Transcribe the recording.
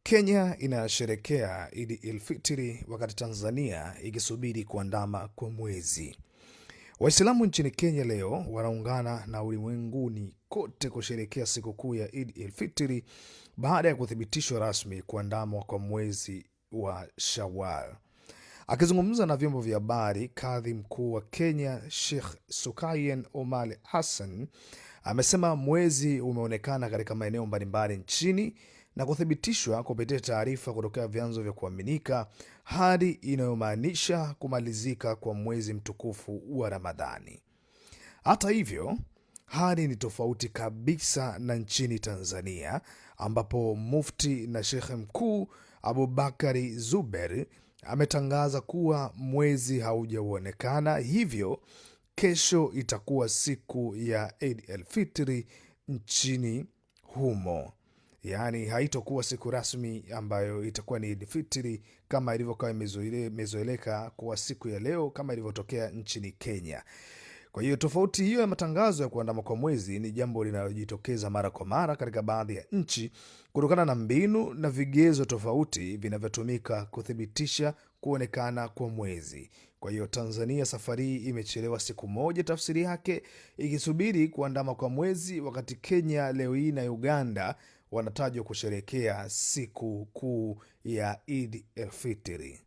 Kenya inasherekea Idi el-Fitri wakati Tanzania ikisubiri kuandama kwa mwezi. Waislamu nchini Kenya leo wanaungana na ulimwenguni kote kusherekea sikukuu ya Idi el-Fitri baada ya kuthibitishwa rasmi kuandamwa kwa mwezi wa Shawwal. Akizungumza na vyombo vya habari, kadhi mkuu wa Kenya Sheikh Sukayen Omar Hassan amesema mwezi umeonekana katika maeneo mbalimbali nchini na kuthibitishwa kupitia taarifa kutoka vyanzo vya kuaminika, hadi inayomaanisha kumalizika kwa mwezi mtukufu wa Ramadhani. Hata hivyo, hali ni tofauti kabisa na nchini Tanzania, ambapo mufti na shekhe mkuu Abubakari Zuber ametangaza kuwa mwezi haujaonekana, hivyo kesho itakuwa siku ya Eid el-Fitri nchini humo. Yaani haitokuwa siku rasmi ambayo itakuwa ni Eid el-Fitri kama ilivyokuwa imezoeleka kuwa siku ya leo kama ilivyotokea nchini Kenya. Kwa hiyo tofauti hiyo ya matangazo ya kuandama kwa mwezi ni jambo linalojitokeza mara kwa mara katika baadhi ya nchi kutokana na mbinu na vigezo tofauti vinavyotumika kuthibitisha kuonekana kwa mwezi. Kwa hiyo Tanzania safari hii imechelewa siku moja tafsiri yake, ikisubiri kuandama kwa mwezi, wakati Kenya leo hii na Uganda wanatajwa kusherekea siku kuu ya Eid el-Fitri.